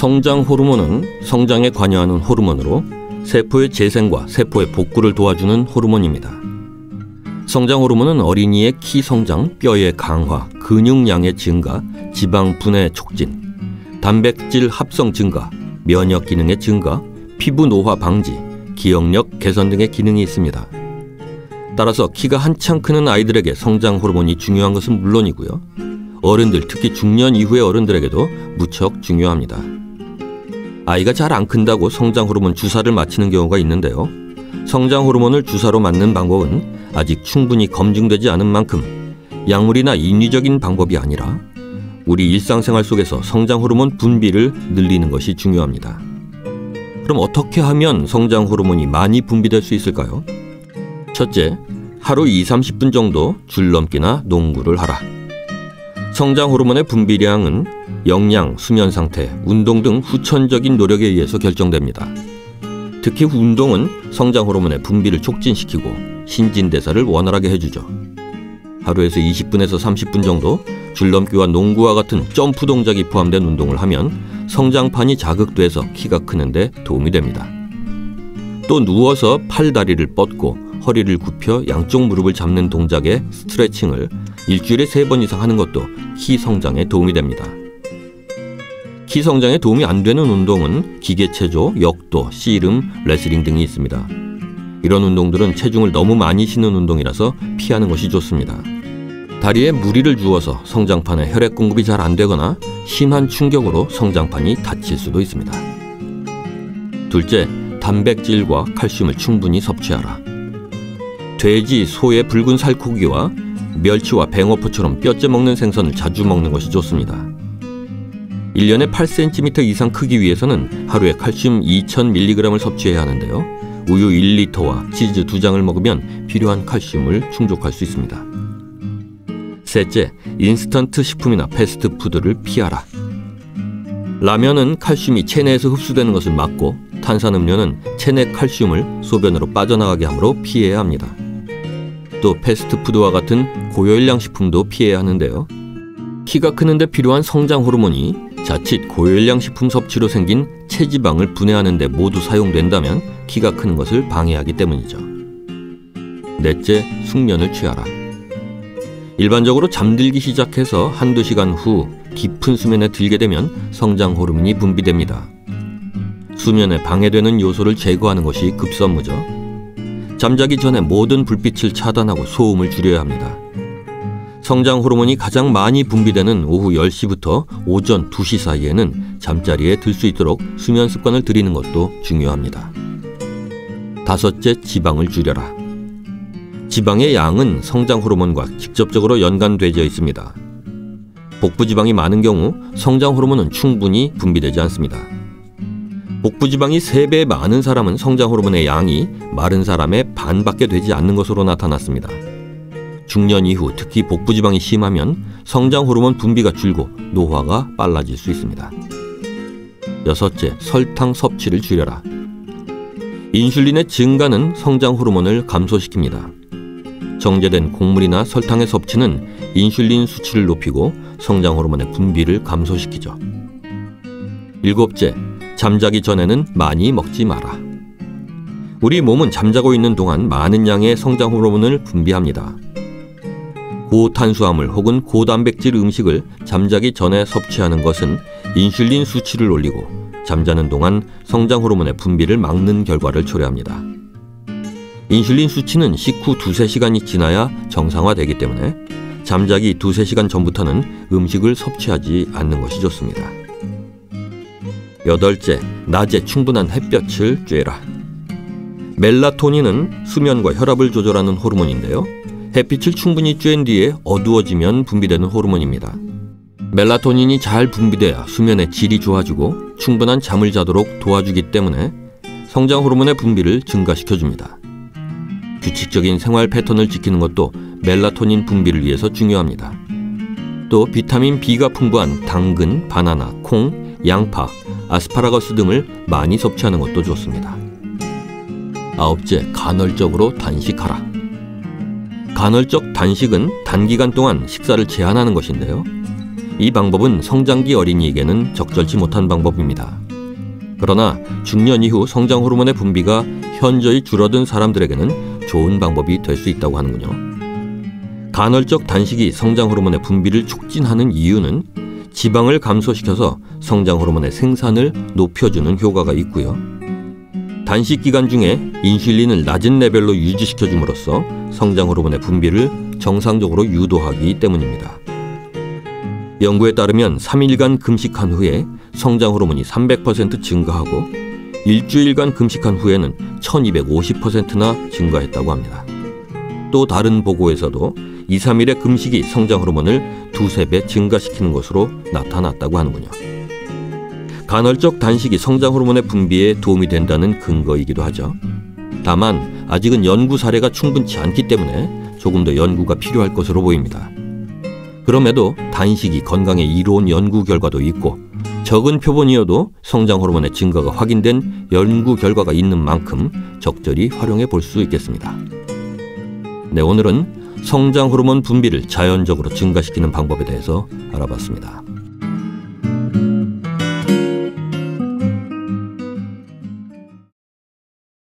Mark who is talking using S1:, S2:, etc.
S1: 성장 호르몬은 성장에 관여하는 호르몬으로 세포의 재생과 세포의 복구를 도와주는 호르몬입니다. 성장 호르몬은 어린이의 키 성장, 뼈의 강화, 근육량의 증가, 지방 분해 촉진, 단백질 합성 증가, 면역 기능의 증가, 피부 노화 방지, 기억력 개선 등의 기능이 있습니다. 따라서 키가 한창 크는 아이들에게 성장 호르몬이 중요한 것은 물론이고요. 어른들, 특히 중년 이후의 어른들에게도 무척 중요합니다. 아이가 잘 안 큰다고 성장 호르몬 주사를 맞히는 경우가 있는데요. 성장 호르몬을 주사로 맞는 방법은 아직 충분히 검증되지 않은 만큼 약물이나 인위적인 방법이 아니라 우리 일상생활 속에서 성장 호르몬 분비를 늘리는 것이 중요합니다. 그럼 어떻게 하면 성장 호르몬이 많이 분비될 수 있을까요? 첫째, 하루 20-30분 정도 줄넘기나 농구를 하라. 성장 호르몬의 분비량은 영양, 수면 상태, 운동 등 후천적인 노력에 의해서 결정됩니다. 특히 운동은 성장 호르몬의 분비를 촉진시키고 신진대사를 원활하게 해주죠. 하루에서 20분에서 30분 정도 줄넘기와 농구와 같은 점프 동작이 포함된 운동을 하면 성장판이 자극돼서 키가 크는데 도움이 됩니다. 또 누워서 팔, 다리를 뻗고 허리를 굽혀 양쪽 무릎을 잡는 동작의 스트레칭을 일주일에 3번 이상 하는 것도 키 성장에 도움이 됩니다. 키 성장에 도움이 안 되는 운동은 기계체조, 역도, 씨름, 레슬링 등이 있습니다. 이런 운동들은 체중을 너무 많이 싣는 운동이라서 피하는 것이 좋습니다. 다리에 무리를 주어서 성장판에 혈액 공급이 잘 안 되거나 심한 충격으로 성장판이 다칠 수도 있습니다. 둘째, 단백질과 칼슘을 충분히 섭취하라. 돼지, 소의 붉은 살코기와 멸치와 뱅어포처럼 뼈째 먹는 생선을 자주 먹는 것이 좋습니다. 1년에 8cm 이상 크기 위해서는 하루에 칼슘 2000mg을 섭취해야 하는데요. 우유 1리터와 치즈 2장을 먹으면 필요한 칼슘을 충족할 수 있습니다. 셋째, 인스턴트 식품이나 패스트푸드를 피하라. 라면은 칼슘이 체내에서 흡수되는 것을 막고 탄산음료는 체내 칼슘을 소변으로 빠져나가게 하므로 피해야 합니다. 또 패스트푸드와 같은 고열량 식품도 피해야 하는데요. 키가 크는데 필요한 성장 호르몬이 자칫 고열량 식품 섭취로 생긴 체지방을 분해하는 데 모두 사용된다면 키가 크는 것을 방해하기 때문이죠. 넷째, 숙면을 취하라. 일반적으로 잠들기 시작해서 한두 시간 후 깊은 수면에 들게 되면 성장 호르몬이 분비됩니다. 수면에 방해되는 요소를 제거하는 것이 급선무죠. 잠자기 전에 모든 불빛을 차단하고 소음을 줄여야 합니다. 성장 호르몬이 가장 많이 분비되는 오후 10시부터 오전 2시 사이에는 잠자리에 들 수 있도록 수면 습관을 들이는 것도 중요합니다. 다섯째, 지방을 줄여라. 지방의 양은 성장 호르몬과 직접적으로 연관되어 있습니다. 복부지방이 많은 경우 성장 호르몬은 충분히 분비되지 않습니다. 복부지방이 3배 많은 사람은 성장 호르몬의 양이 마른 사람의 반밖에 되지 않는 것으로 나타났습니다. 중년 이후 특히 복부지방이 심하면 성장 호르몬 분비가 줄고 노화가 빨라질 수 있습니다. 여섯째, 설탕 섭취를 줄여라. 인슐린의 증가는 성장 호르몬을 감소시킵니다. 정제된 곡물이나 설탕의 섭취는 인슐린 수치를 높이고 성장 호르몬의 분비를 감소시키죠. 일곱째, 잠자기 전에는 많이 먹지 마라. 우리 몸은 잠자고 있는 동안 많은 양의 성장 호르몬을 분비합니다. 고탄수화물 혹은 고단백질 음식을 잠자기 전에 섭취하는 것은 인슐린 수치를 올리고 잠자는 동안 성장 호르몬의 분비를 막는 결과를 초래합니다. 인슐린 수치는 식후 2-3시간이 지나야 정상화되기 때문에 잠자기 2-3시간 전부터는 음식을 섭취하지 않는 것이 좋습니다. 여덟째, 낮에 충분한 햇볕을 쬐라. 멜라토닌은 수면과 혈압을 조절하는 호르몬인데요. 햇빛을 충분히 쬐은 뒤에 어두워지면 분비되는 호르몬입니다. 멜라토닌이 잘 분비돼야 수면의 질이 좋아지고 충분한 잠을 자도록 도와주기 때문에 성장 호르몬의 분비를 증가시켜줍니다. 규칙적인 생활 패턴을 지키는 것도 멜라토닌 분비를 위해서 중요합니다. 또 비타민 B가 풍부한 당근, 바나나, 콩, 양파, 아스파라거스 등을 많이 섭취하는 것도 좋습니다. 아홉째, 간헐적으로 단식하라. 간헐적 단식은 단기간 동안 식사를 제한하는 것인데요. 이 방법은 성장기 어린이에게는 적절치 못한 방법입니다. 그러나 중년 이후 성장 호르몬의 분비가 현저히 줄어든 사람들에게는 좋은 방법이 될 수 있다고 하는군요. 간헐적 단식이 성장 호르몬의 분비를 촉진하는 이유는 지방을 감소시켜서 성장 호르몬의 생산을 높여주는 효과가 있고요. 단식 기간 중에 인슐린을 낮은 레벨로 유지시켜 줌으로써 성장 호르몬의 분비를 정상적으로 유도하기 때문입니다. 연구에 따르면 3일간 금식한 후에 성장 호르몬이 300% 증가하고 일주일간 금식한 후에는 1250%나 증가했다고 합니다. 또 다른 보고에서도 2, 3일의 금식이 성장 호르몬을 2~3배 증가시키는 것으로 나타났다고 하는군요. 간헐적 단식이 성장 호르몬의 분비에 도움이 된다는 근거이기도 하죠. 다만 아직은 연구 사례가 충분치 않기 때문에 조금 더 연구가 필요할 것으로 보입니다. 그럼에도 단식이 건강에 이로운 연구 결과도 있고 적은 표본이어도 성장 호르몬의 증가가 확인된 연구 결과가 있는 만큼 적절히 활용해 볼 수 있겠습니다. 네, 오늘은 성장 호르몬 분비를 자연적으로 증가시키는 방법에 대해서 알아봤습니다.